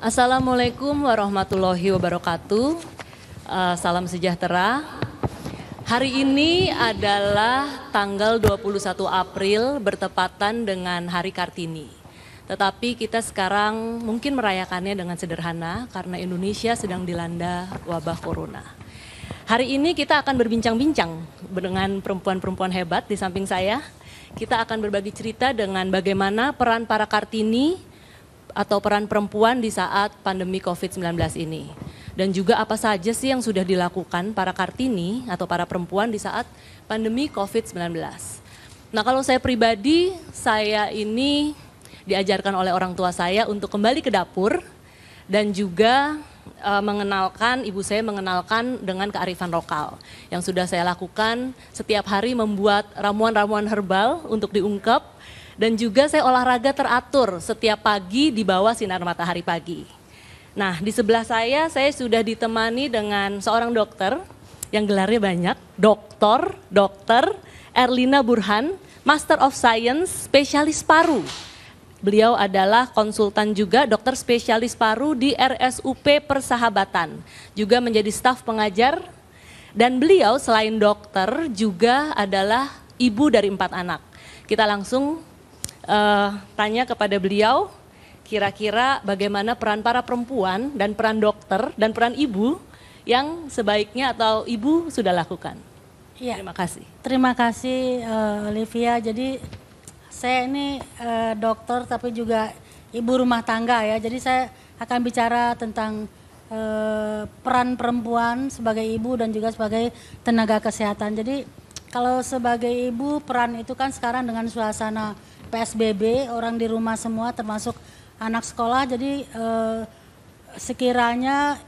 Assalamualaikum warahmatullahi wabarakatuh. Salam sejahtera. Hari ini adalah tanggal 21 April bertepatan dengan Hari Kartini. Tetapi kita sekarang mungkin merayakannya dengan sederhana karena Indonesia sedang dilanda wabah corona. Hari ini kita akan berbincang-bincang dengan perempuan-perempuan hebat di samping saya. Kita akan berbagi cerita dengan bagaimana peran para Kartini atau peran perempuan di saat pandemi COVID-19 ini. Dan juga apa saja sih yang sudah dilakukan para Kartini atau para perempuan di saat pandemi COVID-19. Nah, kalau saya pribadi, saya ini diajarkan oleh orang tua saya untuk kembali ke dapur dan juga ibu saya mengenalkan dengan kearifan lokal yang sudah saya lakukan setiap hari, membuat ramuan-ramuan herbal untuk diungkep. Dan juga saya olahraga teratur setiap pagi di bawah sinar matahari pagi. Nah, di sebelah saya sudah ditemani dengan seorang dokter yang gelarnya banyak, Dokter Erlina Burhan, Master of Science, spesialis paru. Beliau adalah konsultan juga, dokter spesialis paru di RSUP Persahabatan, juga menjadi staf pengajar. Dan beliau selain dokter juga adalah ibu dari 4 anak. Kita langsung tanya kepada beliau, kira-kira bagaimana peran para perempuan dan peran dokter dan peran ibu yang sebaiknya atau ibu sudah lakukan. Ya, terima kasih. Terima kasih Olivia. Jadi saya ini dokter tapi juga ibu rumah tangga ya. Jadi saya akan bicara tentang peran perempuan sebagai ibu dan juga sebagai tenaga kesehatan. Jadi kalau sebagai ibu, peran itu kan sekarang dengan suasana PSBB, orang di rumah semua termasuk anak sekolah. Jadi sekiranya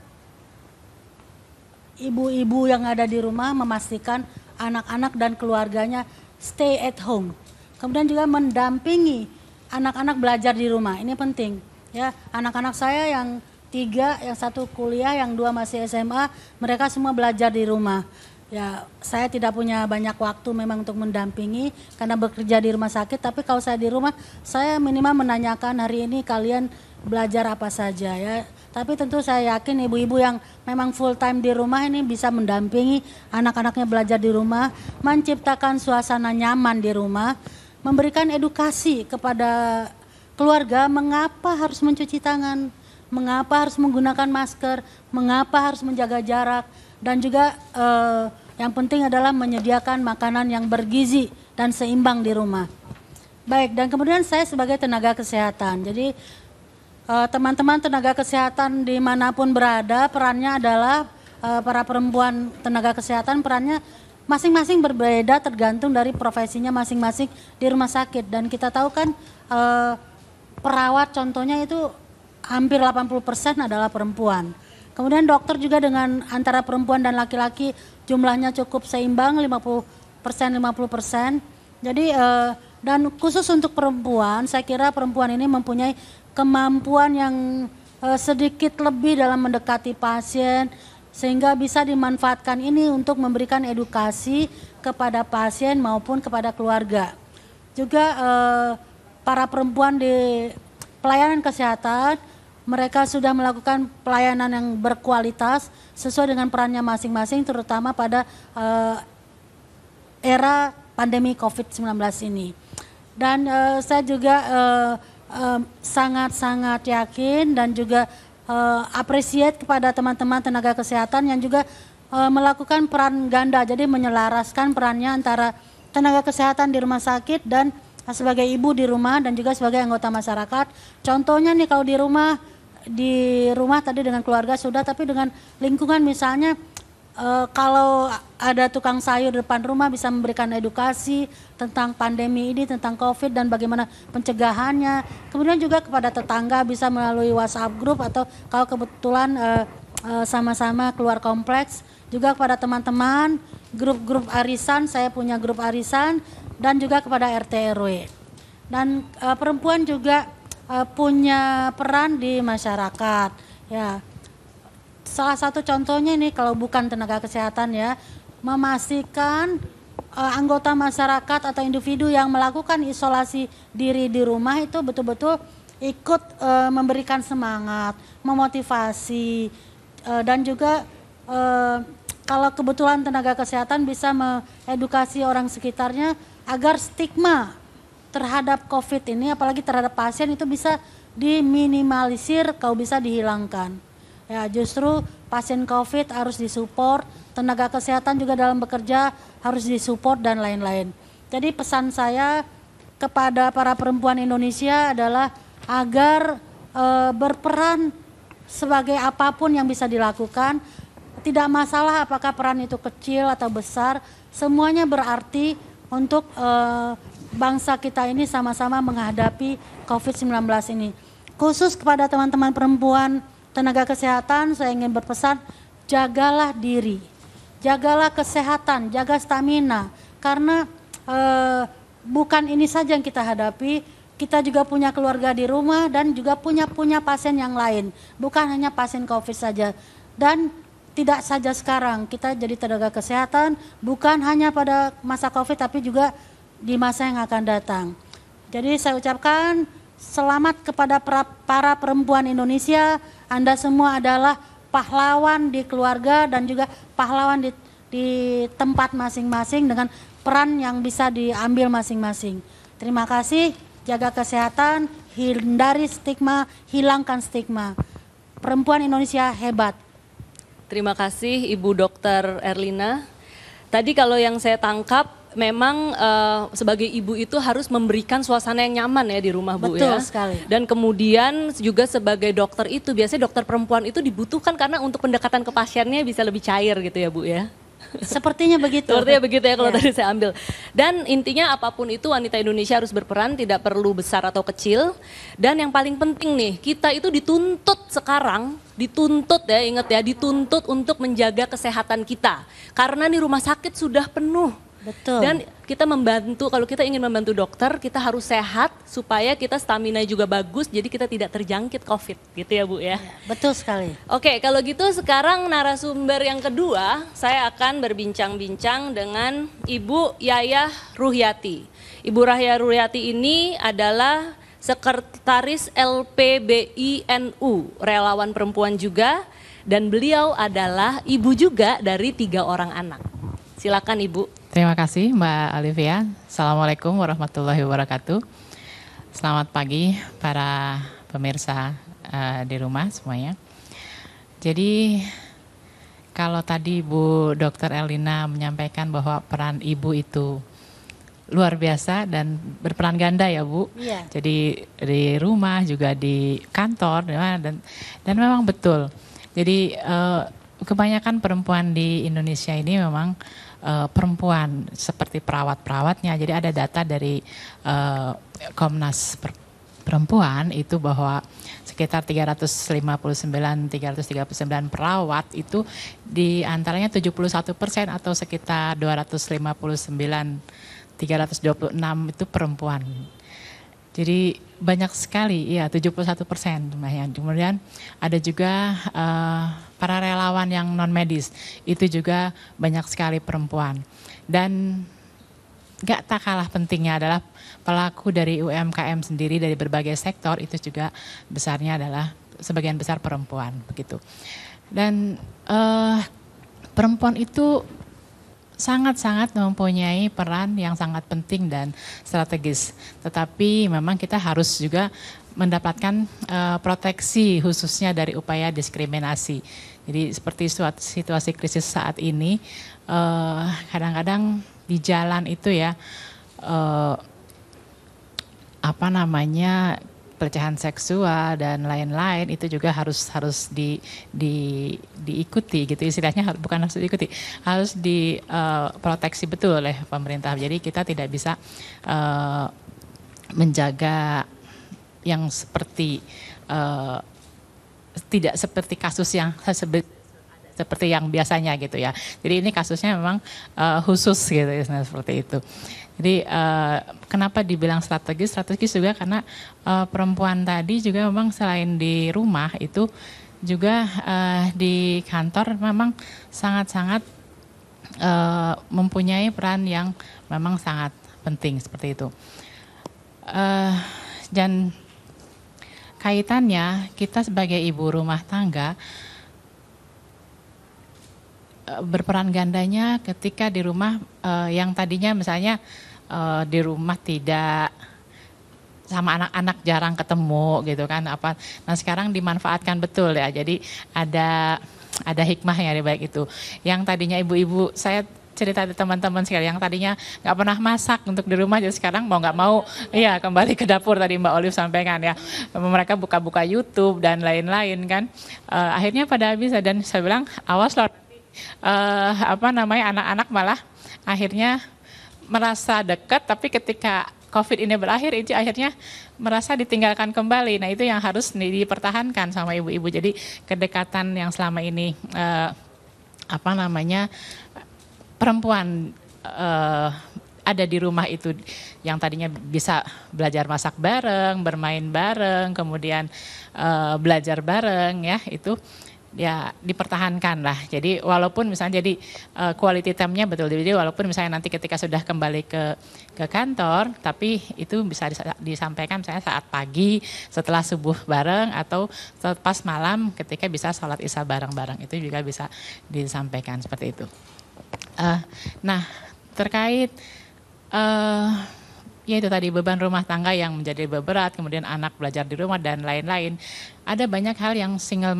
ibu-ibu yang ada di rumah memastikan anak-anak dan keluarganya stay at home. Kemudian juga mendampingi anak-anak belajar di rumah, ini penting. Ya, anak-anak saya yang 3, yang 1 kuliah, yang 2 masih SMA, mereka semua belajar di rumah. Ya, saya tidak punya banyak waktu memang untuk mendampingi karena bekerja di rumah sakit, tapi kalau saya di rumah, saya minimal menanyakan hari ini kalian belajar apa saja ya. Tapi tentu saya yakin ibu-ibu yang memang full time di rumah ini bisa mendampingi anak-anaknya belajar di rumah, menciptakan suasana nyaman di rumah, memberikan edukasi kepada keluarga mengapa harus mencuci tangan, mengapa harus menggunakan masker, mengapa harus menjaga jarak, dan juga yang penting adalah menyediakan makanan yang bergizi dan seimbang di rumah. Baik, dan kemudian saya sebagai tenaga kesehatan. Jadi teman-teman tenaga kesehatan dimanapun berada, perannya adalah para perempuan tenaga kesehatan, perannya masing-masing berbeda tergantung dari profesinya masing-masing di rumah sakit. Dan kita tahu kan perawat contohnya itu hampir 80% adalah perempuan. Kemudian dokter juga dengan antara perempuan dan laki-laki jumlahnya cukup seimbang 50%. Jadi dan khusus untuk perempuan, saya kira perempuan ini mempunyai kemampuan yang sedikit lebih dalam mendekati pasien sehingga bisa dimanfaatkan ini untuk memberikan edukasi kepada pasien maupun kepada keluarga. Juga para perempuan di pelayanan kesehatan, mereka sudah melakukan pelayanan yang berkualitas sesuai dengan perannya masing-masing, terutama pada era pandemi COVID-19 ini. Dan saya juga sangat-sangat yakin dan juga appreciate kepada teman-teman tenaga kesehatan yang juga melakukan peran ganda, jadi menyelaraskan perannya antara tenaga kesehatan di rumah sakit dan sebagai ibu di rumah dan juga sebagai anggota masyarakat. Contohnya nih kalau di rumah tadi dengan keluarga sudah, tapi dengan lingkungan misalnya kalau ada tukang sayur di depan rumah bisa memberikan edukasi tentang pandemi ini, tentang COVID dan bagaimana pencegahannya. Kemudian juga kepada tetangga bisa melalui WhatsApp group atau kalau kebetulan sama-sama keluar kompleks, juga kepada teman-teman, grup-grup arisan, saya punya grup arisan, dan juga kepada RT RW. Dan perempuan juga punya peran di masyarakat ya. Salah satu contohnya ini kalau bukan tenaga kesehatan ya, memastikan anggota masyarakat atau individu yang melakukan isolasi diri di rumah itu betul-betul ikut memberikan semangat, memotivasi, dan juga kalau kebetulan tenaga kesehatan bisa mengedukasi orang sekitarnya agar stigma terhadap COVID ini, apalagi terhadap pasien, itu bisa diminimalisir, kalau bisa dihilangkan. Ya, justru pasien COVID harus disupport, tenaga kesehatan juga dalam bekerja harus disupport dan lain-lain. Jadi pesan saya kepada para perempuan Indonesia adalah agar berperan sebagai apapun yang bisa dilakukan. Tidak masalah apakah peran itu kecil atau besar, semuanya berarti untuk bangsa kita ini sama-sama menghadapi COVID-19 ini. Khusus kepada teman-teman perempuan tenaga kesehatan, saya ingin berpesan, jagalah diri, jagalah kesehatan, jaga stamina, karena bukan ini saja yang kita hadapi, kita juga punya keluarga di rumah dan juga punya pasien yang lain, bukan hanya pasien COVID saja. Dan tidak saja sekarang, kita jadi tenaga kesehatan bukan hanya pada masa COVID tapi juga di masa yang akan datang. Jadi saya ucapkan selamat kepada para perempuan Indonesia. Anda semua adalah pahlawan di keluarga dan juga pahlawan di tempat masing-masing dengan peran yang bisa diambil masing-masing. Terima kasih, jaga kesehatan, hindari stigma, hilangkan stigma. Perempuan Indonesia hebat. Terima kasih Ibu Dr. Erlina. Tadi kalau yang saya tangkap, memang sebagai ibu itu harus memberikan suasana yang nyaman ya di rumah Bu. Betul ya. sekali. Dan kemudian juga sebagai dokter itu, biasanya dokter perempuan itu dibutuhkan karena untuk pendekatan ke pasiennya bisa lebih cair gitu ya Bu ya. Sepertinya begitu. Sepertinya begitu ya kalau Ya. tadi saya ambil. Dan intinya apapun itu wanita Indonesia harus berperan, tidak perlu besar atau kecil. Dan yang paling penting nih, kita itu dituntut sekarang, dituntut ya, ingat ya, dituntut untuk menjaga kesehatan kita. Karena nih rumah sakit sudah penuh. Betul. Dan kita membantu, kalau kita ingin membantu dokter, kita harus sehat supaya kita stamina juga bagus, jadi kita tidak terjangkit COVID gitu ya Bu ya. Betul sekali. Oke, kalau gitu sekarang narasumber yang kedua, saya akan berbincang-bincang dengan Ibu Yayah Ruhyati. Ibu Yayah Ruhyati ini adalah Sekretaris LPBI NU, relawan perempuan juga, dan beliau adalah ibu juga dari 3 orang anak. Silakan Ibu. Terima kasih Mbak Olivia. Assalamualaikum warahmatullahi wabarakatuh. Selamat pagi para pemirsa di rumah semuanya. Jadi kalau tadi Bu Dr. Erlina menyampaikan bahwa peran ibu itu luar biasa dan berperan ganda ya Bu. Iya. Jadi di rumah juga di kantor dan memang betul. Jadi kebanyakan perempuan di Indonesia ini memang perempuan seperti perawat-perawatnya. Jadi ada data dari Komnas Perempuan itu bahwa sekitar 339 perawat itu di antaranya 71% atau sekitar 326 itu perempuan. Jadi banyak sekali, ya 71%. Kemudian ada juga para relawan yang non medis, itu juga banyak sekali perempuan. Dan gak tak kalah pentingnya adalah pelaku dari UMKM sendiri dari berbagai sektor itu juga besarnya adalah sebagian besar perempuan begitu. Dan perempuan itu sangat-sangat mempunyai peran yang sangat penting dan strategis. Tetapi memang kita harus juga mendapatkan proteksi khususnya dari upaya diskriminasi. Jadi seperti situasi krisis saat ini, kadang-kadang di jalan itu ya, pelecehan seksual dan lain-lain itu juga harus diikuti gitu, istilahnya bukan harus diikuti, harus diproteksi betul oleh pemerintah. Jadi kita tidak bisa menjaga yang seperti tidak seperti kasus yang seperti yang biasanya gitu ya. Jadi ini kasusnya memang khusus gitu seperti itu. Jadi kenapa dibilang strategis? Strategis juga karena perempuan tadi juga memang selain di rumah itu juga di kantor memang sangat-sangat mempunyai peran yang memang sangat penting seperti itu. Dan kaitannya kita sebagai ibu rumah tangga berperan gandanya ketika di rumah yang tadinya misalnya di rumah tidak sama anak-anak jarang ketemu gitu kan apa. Nah sekarang dimanfaatkan betul ya. Jadi ada hikmahnya di baik itu. Yang tadinya ibu-ibu saya cerita di teman-teman sekalian yang tadinya nggak pernah masak untuk di rumah jadi sekarang mau nggak mau ya kembali ke dapur tadi Mbak Olive sampaikan ya. Mereka buka-buka YouTube dan lain-lain kan. Akhirnya pada bisa dan saya bilang awas loh anak-anak malah akhirnya merasa dekat tapi ketika COVID ini berakhir itu akhirnya merasa ditinggalkan kembali. Nah itu yang harus dipertahankan sama ibu-ibu. Jadi kedekatan yang selama ini perempuan ada di rumah itu yang tadinya bisa belajar masak bareng, bermain bareng, kemudian belajar bareng ya itu ya dipertahankan lah. Jadi walaupun misalnya jadi quality time-nya betul. Jadi walaupun misalnya nanti ketika sudah kembali ke kantor, tapi itu bisa disampaikan misalnya saat pagi setelah subuh bareng atau pas malam ketika bisa sholat isya bareng-bareng itu juga bisa disampaikan seperti itu. Nah terkait ya itu tadi beban rumah tangga yang menjadi berat, kemudian anak belajar di rumah dan lain-lain. Ada banyak hal yang single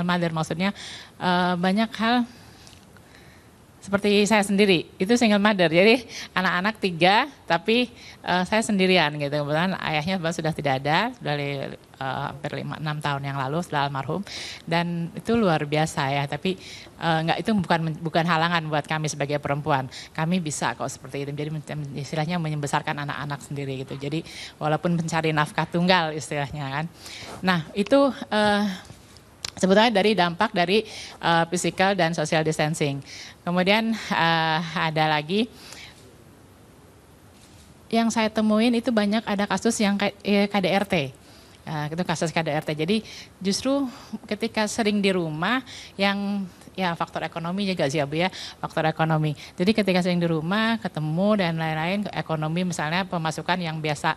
mother maksudnya banyak hal seperti saya sendiri, itu single mother. Jadi anak-anak 3 tapi saya sendirian gitu. Kebetulan ayahnya sudah tidak ada dari hampir 5-6 tahun yang lalu setelah almarhum dan itu luar biasa ya. Tapi itu bukan halangan buat kami sebagai perempuan. Kami bisa kok seperti itu. Jadi istilahnya membesarkan anak-anak sendiri gitu. Jadi walaupun mencari nafkah tunggal istilahnya kan. Nah itu sebetulnya dari dampak dari physical dan social distancing. Kemudian ada lagi yang saya temuin itu banyak ada kasus yang KDRT. Itu kasus KDRT. Jadi justru ketika sering di rumah yang ya faktor ekonomi juga sih ya Bu ya, faktor ekonomi. Jadi ketika sering di rumah ketemu dan lain-lain, ekonomi misalnya pemasukan yang biasa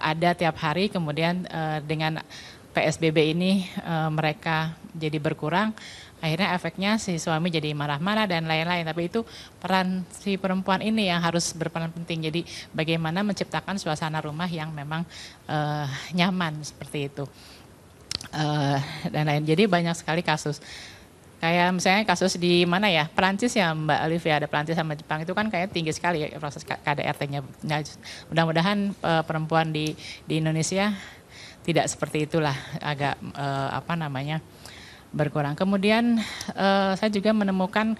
ada tiap hari kemudian dengan PSBB ini mereka jadi berkurang, akhirnya efeknya si suami jadi marah-marah dan lain-lain. Tapi itu peran si perempuan ini yang harus berperan penting. Jadi bagaimana menciptakan suasana rumah yang memang nyaman seperti itu. Dan lain. Jadi banyak sekali kasus. Kayak misalnya kasus di mana ya, Perancis ya Mbak Olive, ada Perancis sama Jepang itu kan kayak tinggi sekali ya proses KDRT-nya. Nah, mudah-mudahan perempuan di Indonesia tidak seperti itulah, agak berkurang. Kemudian saya juga menemukan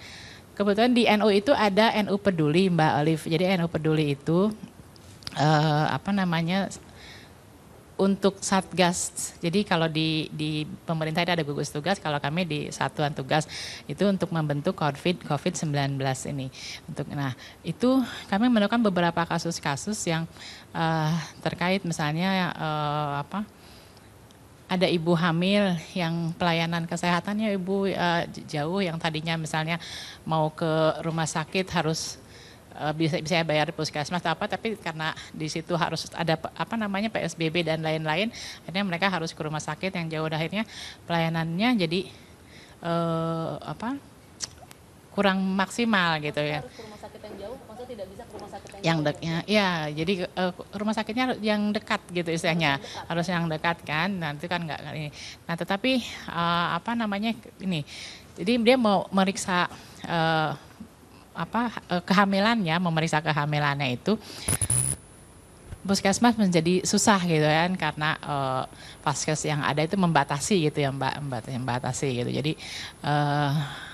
kebetulan di NU itu ada NU Peduli Mbak Olive. Jadi NU Peduli itu untuk satgas. Jadi kalau di pemerintah itu ada gugus tugas, kalau kami di satuan tugas itu untuk membentuk COVID-19 ini. Nah itu kami menemukan beberapa kasus-kasus yang terkait misalnya ada ibu hamil yang pelayanan kesehatannya ibu jauh, yang tadinya misalnya mau ke rumah sakit harus bisa bayar puskesmas atau apa, tapi karena di situ harus ada PSBB dan lain-lain, akhirnya mereka harus ke rumah sakit yang jauh, akhirnya pelayanannya jadi kurang maksimal gitu ya. Harus ke rumah sakit yang jauh, maksudnya tidak bisa ke rumah sakit yang dekatnya, ya jadi rumah sakitnya yang dekat gitu istilahnya, harus yang dekat kan, nanti kan nggak ini. Nah tetapi ini, jadi dia mau meriksa kehamilannya, memeriksa kehamilannya itu puskesmas menjadi susah gitu kan, karena vaskes yang ada itu membatasi gitu ya membatasi gitu. Jadi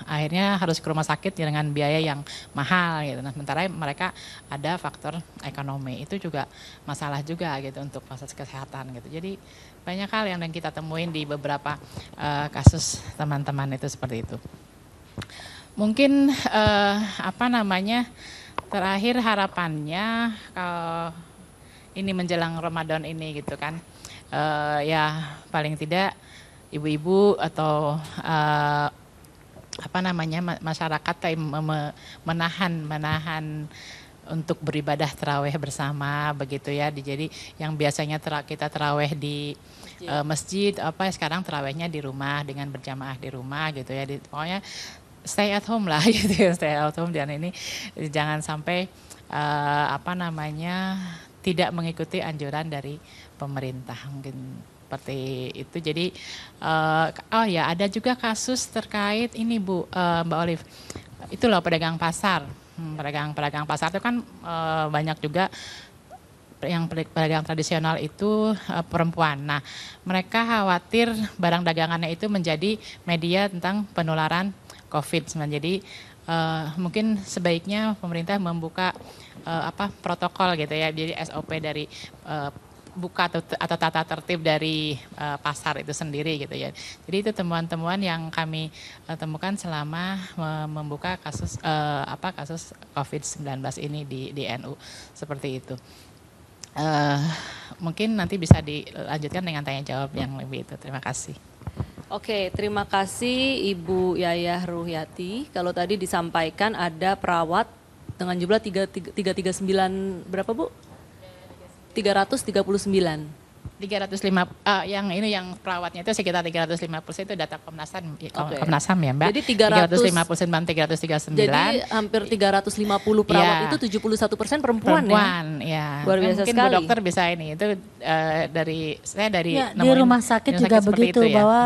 akhirnya harus ke rumah sakit dengan biaya yang mahal gitu. Nah sementara mereka ada faktor ekonomi, itu juga masalah juga gitu untuk proses kesehatan gitu. Jadi banyak hal yang kita temuin di beberapa kasus teman-teman itu seperti itu. Mungkin terakhir harapannya kalau ini menjelang Ramadan ini gitu kan, ya paling tidak ibu-ibu atau masyarakat menahan untuk beribadah taraweh bersama begitu ya. Jadi yang biasanya kita taraweh di masjid sekarang tarawehnya di rumah dengan berjamaah di rumah gitu ya. Pokoknya stay at home lah gitu ya, stay at home, dan ini jangan sampai tidak mengikuti anjuran dari pemerintah, mungkin seperti itu. Jadi ada juga kasus terkait ini Bu, Mbak Olive, itu loh pedagang pasar. Pedagang pasar itu kan banyak juga yang pedagang tradisional itu perempuan. Nah, mereka khawatir barang dagangannya itu menjadi media tentang penularan COVID-19. Jadi mungkin sebaiknya pemerintah membuka protokol gitu ya. Jadi SOP dari buka atau tata tertib dari pasar itu sendiri gitu ya. Jadi itu temuan-temuan yang kami temukan selama membuka kasus kasus COVID-19 ini di NU, seperti itu. Mungkin nanti bisa dilanjutkan dengan tanya jawab yang lebih itu. Terima kasih. Oke, terima kasih Ibu Yayah Ruhyati. Kalau tadi disampaikan ada perawat dengan jumlah 339 berapa Bu? 339. 305 yang perawatnya itu sekitar 350 itu data Komnas HAM ya Mbak. Jadi 359 339. Jadi hampir 350 perawat itu 71% perempuan ya. Luar biasa mungkin sekali. Bu Dokter bisa ini itu dari di rumah sakit juga begitu ya? Bahwa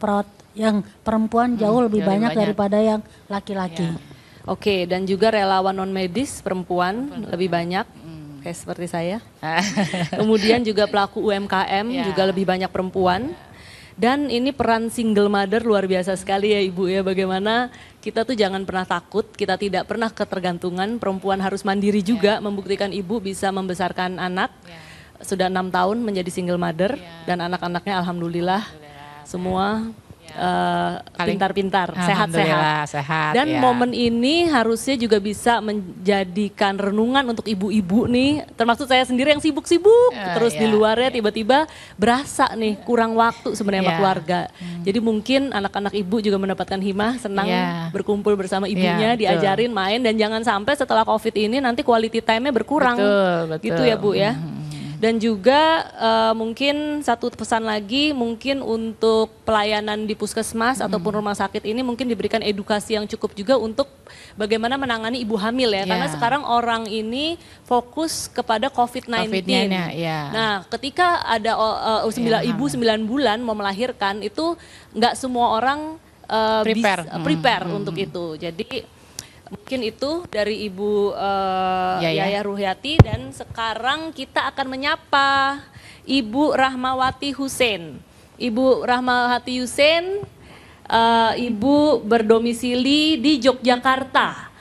perawat yang perempuan jauh lebih banyak daripada yang laki-laki. Ya. Oke, dan juga relawan non medis perempuan lebih banyak. Kayak seperti saya. Kemudian juga pelaku UMKM juga lebih banyak perempuan. Dan ini peran single mother luar biasa sekali ya Ibu ya. Bagaimana kita tuh jangan pernah takut, kita tidak pernah ketergantungan. Perempuan harus mandiri juga, membuktikan Ibu bisa membesarkan anak. Sudah 6 tahun menjadi single mother dan anak-anaknya alhamdulillah semua pintar-pintar, sehat-sehat. Dan momen ini harusnya juga bisa menjadikan renungan untuk ibu-ibu nih, termasuk saya sendiri yang sibuk-sibuk terus di luarnya tiba-tiba berasa nih kurang waktu sebenarnya sama keluarga. Jadi mungkin anak-anak ibu juga mendapatkan himah, senang berkumpul bersama ibunya, diajarin main, dan jangan sampai setelah COVID ini nanti quality time-nya berkurang. Betul. Gitu ya Bu ya. Dan juga mungkin satu pesan lagi, mungkin untuk pelayanan di puskesmas ataupun rumah sakit ini mungkin diberikan edukasi yang cukup juga untuk bagaimana menangani ibu hamil ya. Karena sekarang orang ini fokus kepada COVID-19. Nah, ketika ada ibu 9 bulan mau melahirkan, itu nggak semua orang prepare untuk itu. Jadi mungkin itu dari Ibu Yayah Ruhyati, dan sekarang kita akan menyapa Ibu Rahmawati Hussein. Ibu Rahmawati Hussein, Ibu berdomisili di Yogyakarta.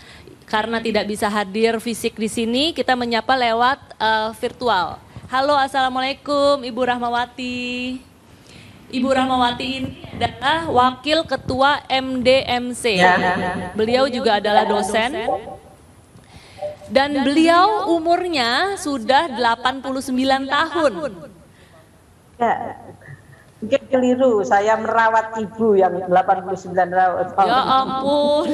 Karena tidak bisa hadir fisik di sini, kita menyapa lewat virtual. Halo, Assalamualaikum Ibu Rahmawati. Ibu Rahmawati ini adalah Wakil Ketua MDMC. Beliau juga adalah dosen. Dan beliau umurnya sudah 89 tahun. Ya, mungkin keliru, saya merawat ibu yang 89 tahun. Ya ampun,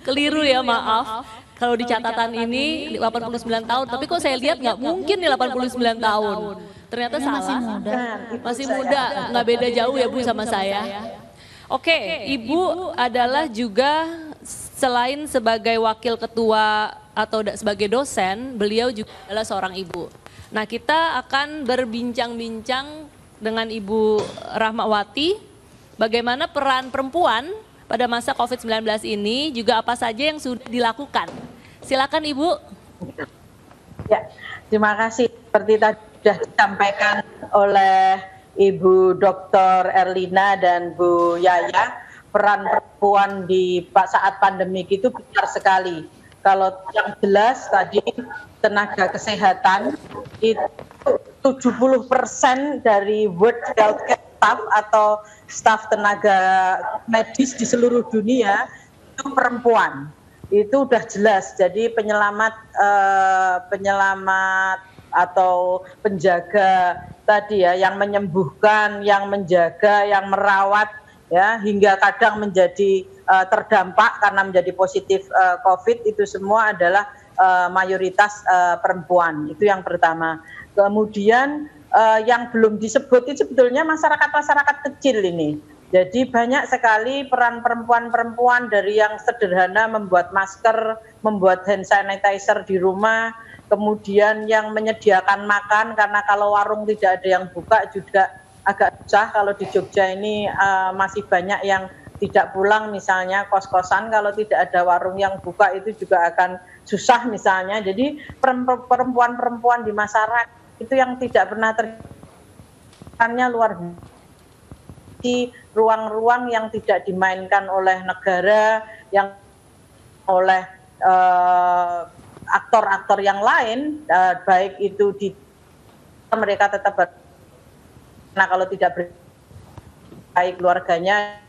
keliru ya, maaf. Kalau di catatan ini 89 tahun, tapi kok saya lihat nggak mungkin nih 89 tahun. Ternyata salah. Masih muda, nggak beda jauh ya Bu sama saya. Oke, Ibu adalah juga selain sebagai wakil ketua atau sebagai dosen, beliau juga adalah seorang ibu. Nah, kita akan berbincang-bincang dengan Ibu Rahmawati bagaimana peran perempuan pada masa COVID-19 ini, juga apa saja yang sudah dilakukan. Silakan Ibu. Ya, terima kasih. Seperti tadi sudah disampaikan oleh Ibu Dr. Erlina dan Bu Yaya, peran perempuan di saat pandemik itu besar sekali. Kalau yang jelas tadi tenaga kesehatan itu 70% dari World Health Staff atau staf tenaga medis di seluruh dunia itu perempuan. Itu udah jelas. Jadi penyelamat atau penjaga tadi ya, yang menyembuhkan, yang menjaga, yang merawat ya, hingga kadang menjadi terdampak karena menjadi positif COVID, itu semua adalah mayoritas perempuan. Itu yang pertama. Kemudian yang belum disebut itu sebetulnya masyarakat kecil ini. Jadi banyak sekali peran perempuan-perempuan dari yang sederhana membuat masker, membuat hand sanitizer di rumah, kemudian yang menyediakan makan, karena kalau warung tidak ada yang buka juga agak susah. Kalau di Jogja ini masih banyak yang tidak pulang, misalnya kos-kosan, kalau tidak ada warung yang buka itu juga akan susah misalnya. Jadi perempuan-perempuan di masyarakat itu yang tidak pernah terjadi luar biasa. Di ruang-ruang yang tidak dimainkan oleh negara, yang oleh aktor-aktor yang lain, baik itu di mereka tetap nah kalau tidak baik keluarganya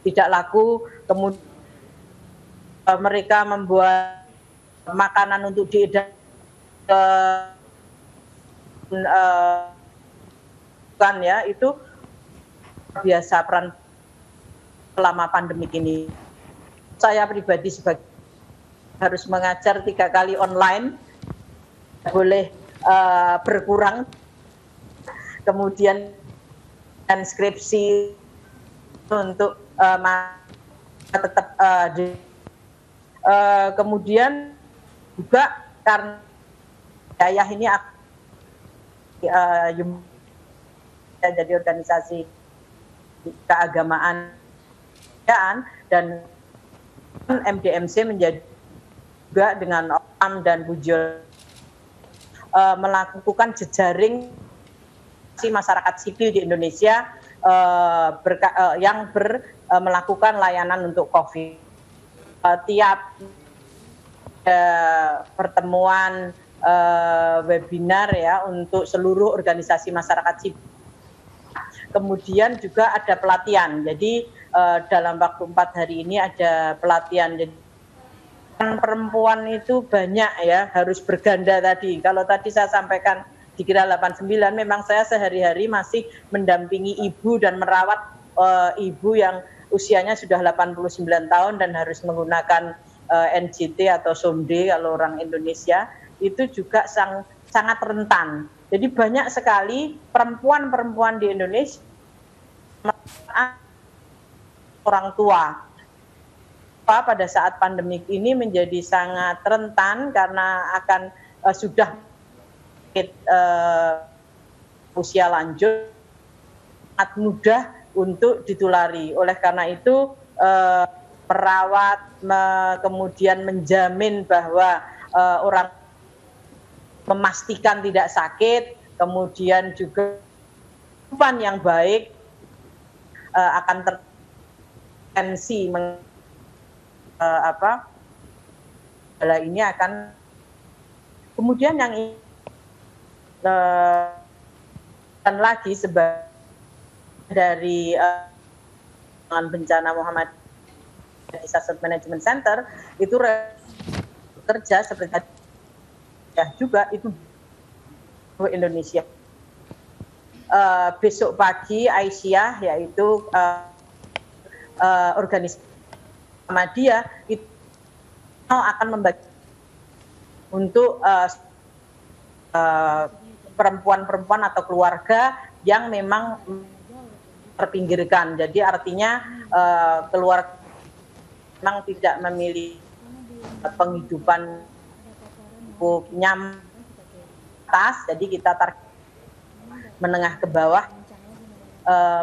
tidak laku, kemudian mereka membuat makanan untuk diedarkan ya, itu biasa peran selama pandemik ini. Saya pribadi sebagai harus mengajar 3 kali online, boleh berkurang, kemudian skripsi untuk tetap kemudian juga karena saya ini jadi organisasi keagamaan dan MDMC menjadi juga dengan OAM dan Bujol melakukan jejaring masyarakat sipil di Indonesia yang melakukan layanan untuk COVID. Tiap pertemuan webinar ya untuk seluruh organisasi masyarakat sipil. Kemudian juga ada pelatihan. Jadi dalam waktu 4 hari ini ada pelatihan. Jadi perempuan itu banyak ya, harus berganda tadi. Kalau tadi saya sampaikan dikira 89, memang saya sehari-hari masih mendampingi ibu dan merawat ibu yang usianya sudah 89 tahun dan harus menggunakan NGT atau SOMD kalau orang Indonesia, itu juga sangat rentan. Jadi banyak sekali perempuan-perempuan di Indonesia orang tua pada saat pandemik ini menjadi sangat rentan karena akan sudah usia lanjut, sangat mudah untuk ditulari. Oleh karena itu perawat kemudian menjamin bahwa orang memastikan tidak sakit, kemudian juga kehidupan yang baik akan tertensi ini akan kemudian yang dan lagi sebagai dari bencana Muhammadiyah Disaster Management Center itu kerja seperti juga itu Indonesia. Besok pagi Aisyah yaitu organisasi Muhammadiyah itu akan membagi untuk perempuan-perempuan atau keluarga yang memang terpinggirkan. Jadi artinya keluarga memang tidak memilih penghidupan nyaman atas, jadi kita target menengah ke bawah,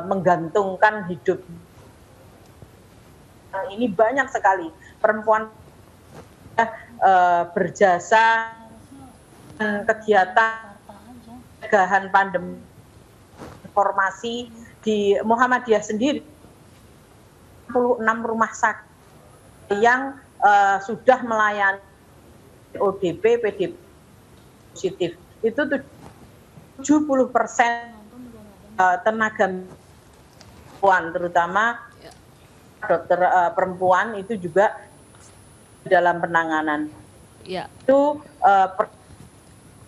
menggantungkan hidup. Ini banyak sekali perempuan berjasa kegiatan pencegahan pandemi informasi di Muhammadiyah sendiri 66 rumah sakit yang sudah melayani ODP, PDP positif. Itu 70% tenaga perempuan, terutama dokter perempuan itu juga dalam penanganan. Ya. Itu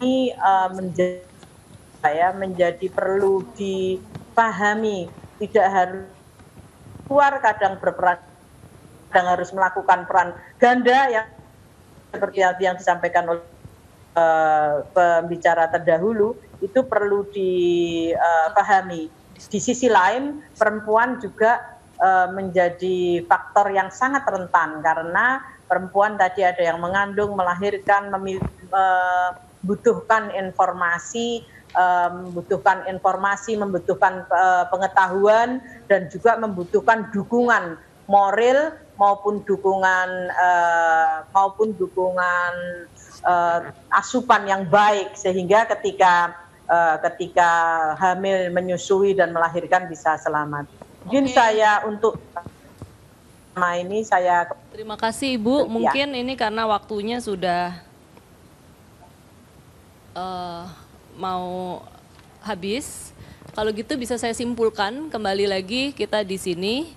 ini menjadi perlu dipahami, tidak harus keluar kadang berperan, kadang harus melakukan peran ganda yang seperti yang disampaikan oleh pembicara terdahulu, itu perlu dipahami. Di sisi lain, perempuan juga menjadi faktor yang sangat rentan karena perempuan tadi ada yang mengandung, melahirkan, membutuhkan informasi, membutuhkan pengetahuan, dan juga membutuhkan dukungan moral maupun dukungan asupan yang baik, sehingga ketika hamil, menyusui dan melahirkan bisa selamat. Mungkin saya untuk ini saya terima kasih Ibu. Mungkin ini karena waktunya sudah mau habis. Kalau gitu bisa saya simpulkan kembali lagi kita di sini.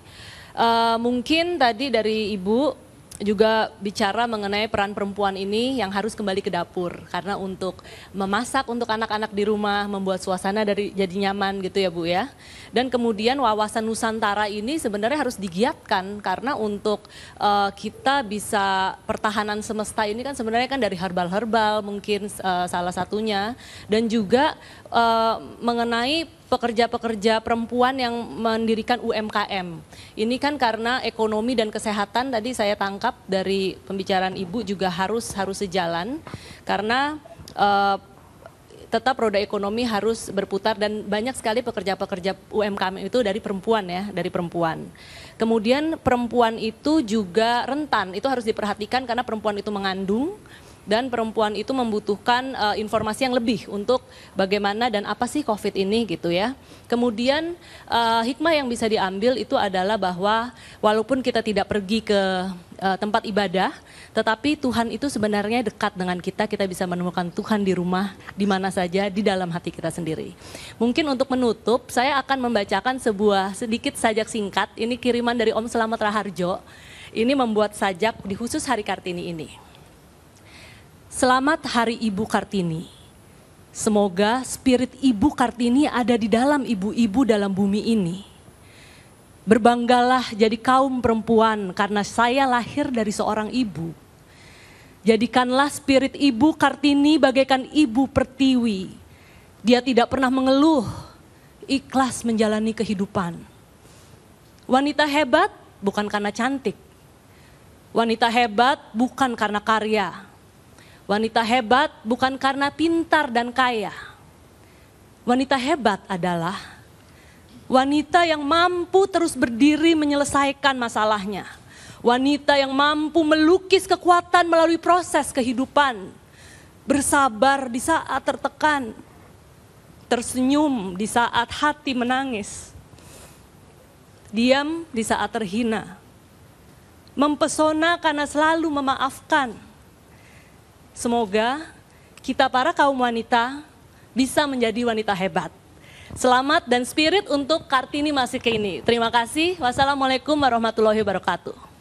Mungkin tadi dari Ibu juga bicara mengenai peran perempuan ini yang harus kembali ke dapur, karena untuk memasak untuk anak-anak di rumah, membuat suasana jadi nyaman gitu ya Bu ya. Dan kemudian wawasan Nusantara ini sebenarnya harus digiatkan, karena untuk kita bisa pertahanan semesta ini kan sebenarnya kan dari herbal-herbal mungkin salah satunya, dan juga mengenai pekerja-pekerja perempuan yang mendirikan UMKM. Ini kan karena ekonomi dan kesehatan tadi saya tangkap dari pembicaraan Ibu juga harus sejalan, karena tetap roda ekonomi harus berputar, dan banyak sekali pekerja-pekerja UMKM itu dari perempuan ya, dari perempuan. Kemudian perempuan itu juga rentan, itu harus diperhatikan karena perempuan itu mengandung, dan perempuan itu membutuhkan informasi yang lebih untuk bagaimana dan apa sih COVID ini gitu ya. Kemudian hikmah yang bisa diambil itu adalah bahwa walaupun kita tidak pergi ke tempat ibadah, tetapi Tuhan itu sebenarnya dekat dengan kita bisa menemukan Tuhan di rumah, di mana saja, di dalam hati kita sendiri. Mungkin untuk menutup, saya akan membacakan sebuah sedikit sajak singkat, ini kiriman dari Om Slamet Raharjo, ini membuat sajak di khusus Hari Kartini ini. Selamat Hari Ibu Kartini. Semoga spirit Ibu Kartini ada di dalam ibu-ibu dalam bumi ini. Berbanggalah jadi kaum perempuan karena saya lahir dari seorang ibu. Jadikanlah spirit Ibu Kartini bagaikan ibu pertiwi. Dia tidak pernah mengeluh, ikhlas menjalani kehidupan. Wanita hebat bukan karena cantik. Wanita hebat bukan karena karya. Wanita hebat bukan karena pintar dan kaya. Wanita hebat adalah wanita yang mampu terus berdiri menyelesaikan masalahnya. Wanita yang mampu melukis kekuatan melalui proses kehidupan. Bersabar di saat tertekan. Tersenyum di saat hati menangis. Diam di saat terhina. Mempesona karena selalu memaafkan. Semoga kita para kaum wanita bisa menjadi wanita hebat. Selamat dan spirit untuk Kartini Masih Kini. Terima kasih. Wassalamualaikum warahmatullahi wabarakatuh.